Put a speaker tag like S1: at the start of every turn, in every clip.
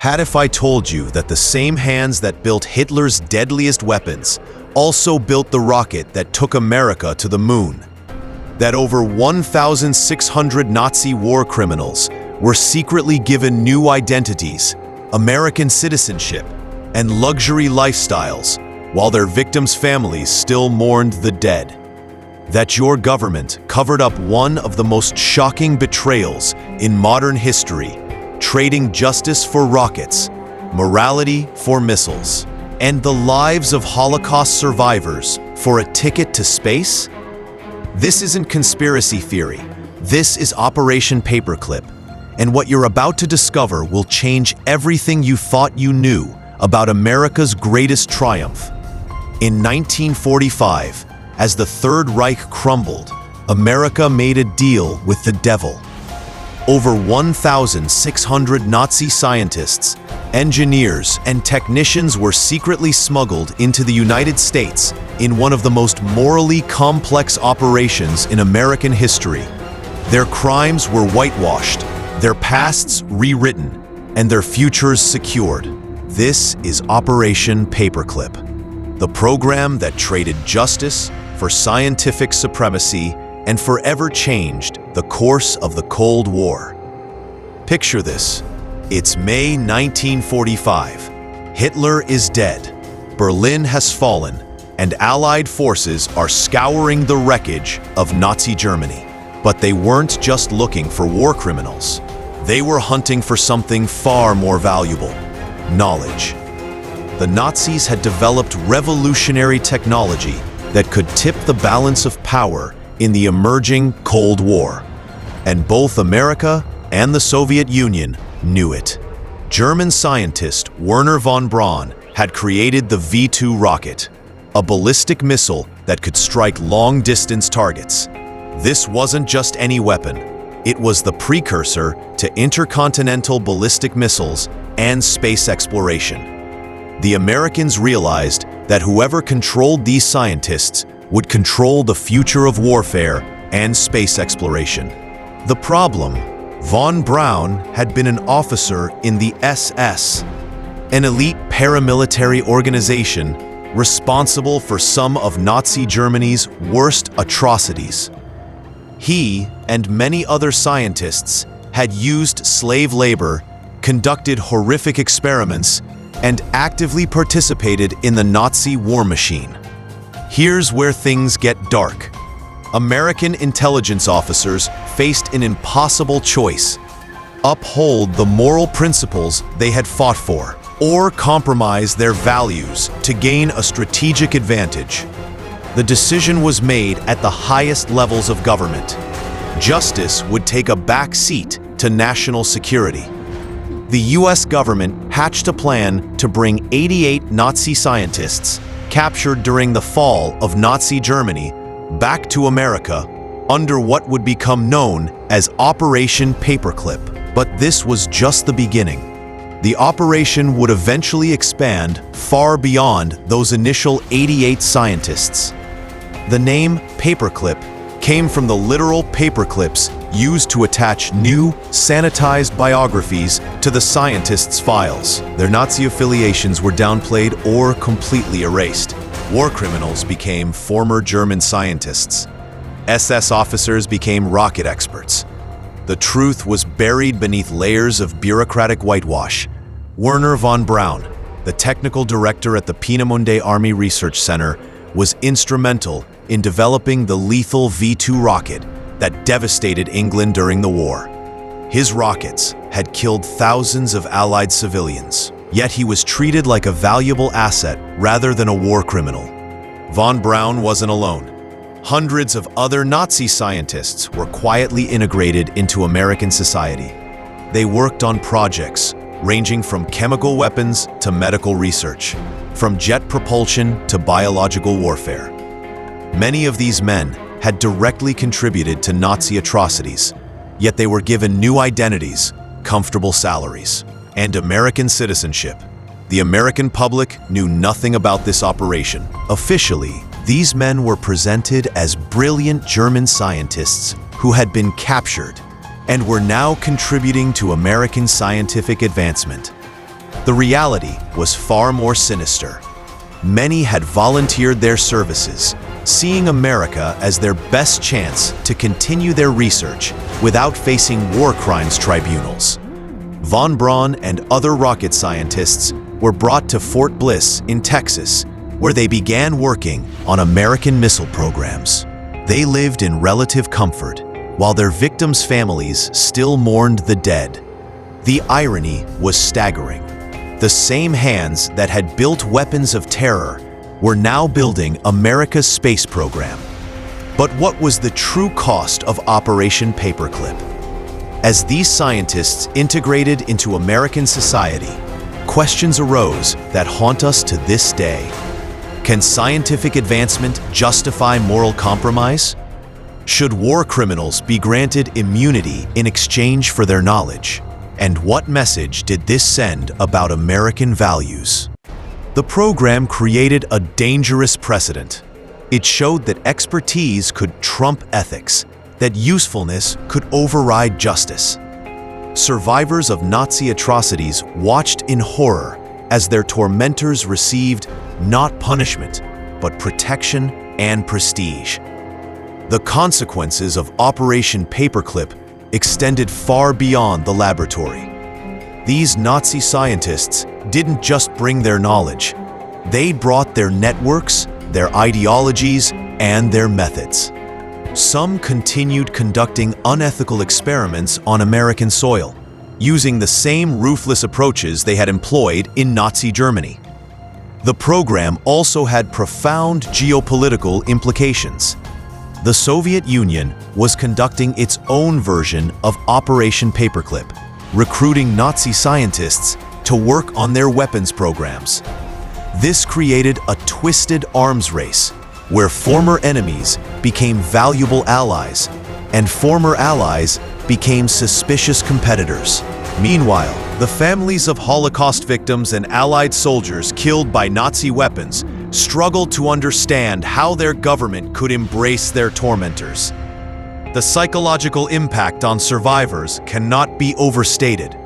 S1: Had if I told you that the same hands that built Hitler's deadliest weapons also built the rocket that took America to the moon? That over 1,600 Nazi war criminals were secretly given new identities, American citizenship, and luxury lifestyles, while their victims' families still mourned the dead? That your government covered up one of the most shocking betrayals in modern history, trading justice for rockets, morality for missiles, and the lives of Holocaust survivors for a ticket to space? This isn't conspiracy theory. This is Operation Paperclip, and what you're about to discover will change everything you thought you knew about America's greatest triumph. In 1945, as the Third Reich crumbled, America made a deal with the devil. Over 1,600 Nazi scientists, engineers, and technicians were secretly smuggled into the United States in one of the most morally complex operations in American history. Their crimes were whitewashed, their pasts rewritten, and their futures secured. This is Operation Paperclip, the program that traded justice for scientific supremacy and forever changed the course of the Cold War. Picture this. It's May 1945. Hitler is dead. Berlin has fallen, and Allied forces are scouring the wreckage of Nazi Germany. But they weren't just looking for war criminals. They were hunting for something far more valuable: knowledge. The Nazis had developed revolutionary technology that could tip the balance of power in the emerging Cold War. And both America and the Soviet Union knew it. German scientist Wernher von Braun had created the V-2 rocket, a ballistic missile that could strike long-distance targets. This wasn't just any weapon. It was the precursor to intercontinental ballistic missiles and space exploration. The Americans realized that whoever controlled these scientists would control the future of warfare and space exploration. The problem: von Braun had been an officer in the SS, an elite paramilitary organization responsible for some of Nazi Germany's worst atrocities. He and many other scientists had used slave labor, conducted horrific experiments, and actively participated in the Nazi war machine. Here's where things get dark. American intelligence officers faced an impossible choice: uphold the moral principles they had fought for, or compromise their values to gain a strategic advantage. The decision was made at the highest levels of government. Justice would take a back seat to national security. The US government hatched a plan to bring 88 Nazi scientists captured during the fall of Nazi Germany back to America under what would become known as Operation Paperclip. But this was just the beginning. The operation would eventually expand far beyond those initial 88 scientists. The name Paperclip came from the literal paperclips used to attach new, sanitized biographies to the scientists' files. Their Nazi affiliations were downplayed or completely erased. War criminals became former German scientists. SS officers became rocket experts. The truth was buried beneath layers of bureaucratic whitewash. Wernher von Braun, the technical director at the Peenemünde Army Research Center, was instrumental in developing the lethal V-2 rocket that devastated England during the war. His rockets had killed thousands of Allied civilians, yet he was treated like a valuable asset rather than a war criminal. Von Braun wasn't alone. Hundreds of other Nazi scientists were quietly integrated into American society. They worked on projects ranging from chemical weapons to medical research, from jet propulsion to biological warfare. Many of these men had directly contributed to Nazi atrocities, yet they were given new identities, comfortable salaries, and American citizenship. The American public knew nothing about this operation. Officially, these men were presented as brilliant German scientists who had been captured and were now contributing to American scientific advancement. The reality was far more sinister. Many had volunteered their services, seeing America as their best chance to continue their research without facing war crimes tribunals. Von Braun and other rocket scientists were brought to Fort Bliss in Texas, where they began working on American missile programs. They lived in relative comfort, while their victims' families still mourned the dead. The irony was staggering. The same hands that had built weapons of terror were now building America's space program. But what was the true cost of Operation Paperclip? As these scientists integrated into American society, questions arose that haunt us to this day. Can scientific advancement justify moral compromise? Should war criminals be granted immunity in exchange for their knowledge? And what message did this send about American values? The program created a dangerous precedent. It showed that expertise could trump ethics, that usefulness could override justice. Survivors of Nazi atrocities watched in horror as their tormentors received not punishment, but protection and prestige. The consequences of Operation Paperclip extended far beyond the laboratory. These Nazi scientists didn't just bring their knowledge. They brought their networks, their ideologies, and their methods. Some continued conducting unethical experiments on American soil, using the same ruthless approaches they had employed in Nazi Germany. The program also had profound geopolitical implications. The Soviet Union was conducting its own version of Operation Paperclip, recruiting Nazi scientists to work on their weapons programs. This created a twisted arms race, where former enemies became valuable allies, and former allies became suspicious competitors. Meanwhile, the families of Holocaust victims and Allied soldiers killed by Nazi weapons struggled to understand how their government could embrace their tormentors. The psychological impact on survivors cannot be overstated.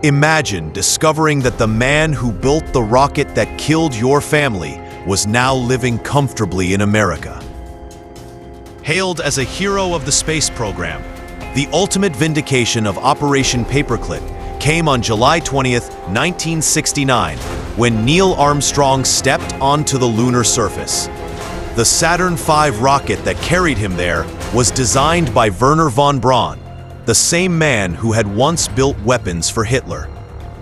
S1: Imagine discovering that the man who built the rocket that killed your family was now living comfortably in America. Hailed as a hero of the space program, the ultimate vindication of Operation Paperclip came on July 20th, 1969, when Neil Armstrong stepped onto the lunar surface. The Saturn V rocket that carried him there was designed by Wernher von Braun, the same man who had once built weapons for Hitler.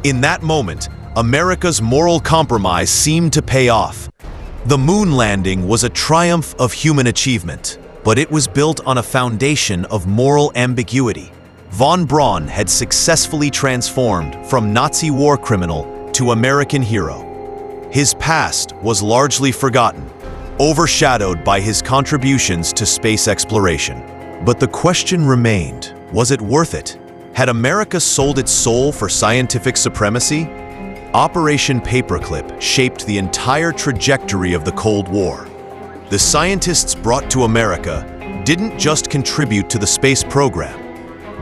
S1: In that moment, America's moral compromise seemed to pay off. The moon landing was a triumph of human achievement, but it was built on a foundation of moral ambiguity. Von Braun had successfully transformed from Nazi war criminal to American hero. His past was largely forgotten, overshadowed by his contributions to space exploration. But the question remained, was it worth it? Had America sold its soul for scientific supremacy? Operation Paperclip shaped the entire trajectory of the Cold War. The scientists brought to America didn't just contribute to the space program.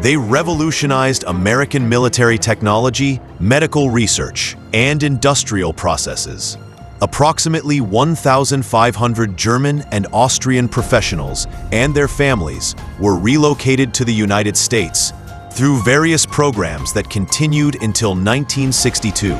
S1: They revolutionized American military technology, medical research, and industrial processes. Approximately 1,500 German and Austrian professionals and their families were relocated to the United States through various programs that continued until 1962.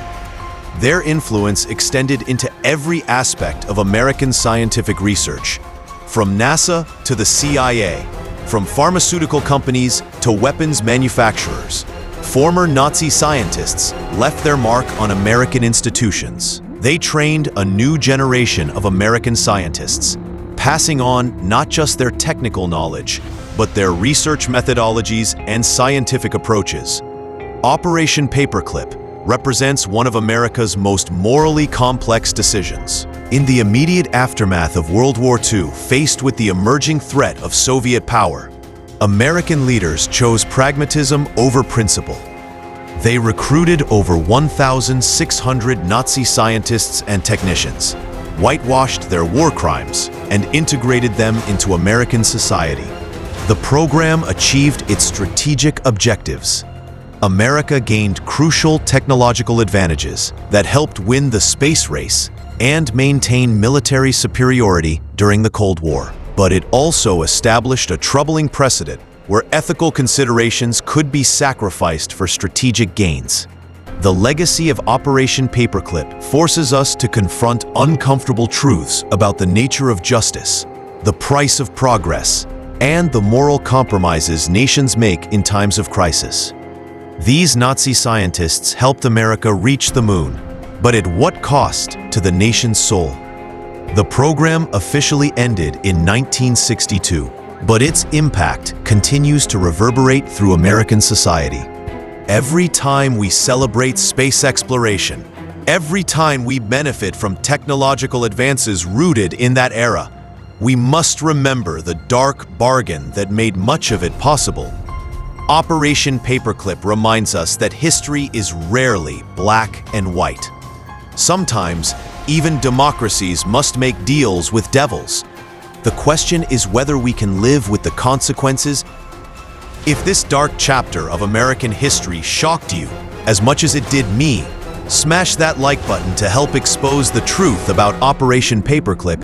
S1: Their influence extended into every aspect of American scientific research, from NASA to the CIA, from pharmaceutical companies to weapons manufacturers. Former Nazi scientists left their mark on American institutions. They trained a new generation of American scientists, passing on not just their technical knowledge, but their research methodologies and scientific approaches. Operation Paperclip represents one of America's most morally complex decisions. In the immediate aftermath of World War II, faced with the emerging threat of Soviet power, American leaders chose pragmatism over principle. They recruited over 1,600 Nazi scientists and technicians, whitewashed their war crimes, and integrated them into American society. The program achieved its strategic objectives. America gained crucial technological advantages that helped win the space race and maintain military superiority during the Cold War. But it also established a troubling precedent where ethical considerations could be sacrificed for strategic gains. The legacy of Operation Paperclip forces us to confront uncomfortable truths about the nature of justice, the price of progress, and the moral compromises nations make in times of crisis. These Nazi scientists helped America reach the moon, but at what cost to the nation's soul? The program officially ended in 1962, but its impact continues to reverberate through American society. Every time we celebrate space exploration, every time we benefit from technological advances rooted in that era, we must remember the dark bargain that made much of it possible. Operation Paperclip reminds us that history is rarely black and white. Sometimes, even democracies must make deals with devils. The question is whether we can live with the consequences. If this dark chapter of American history shocked you as much as it did me, smash that like button to help expose the truth about Operation Paperclip.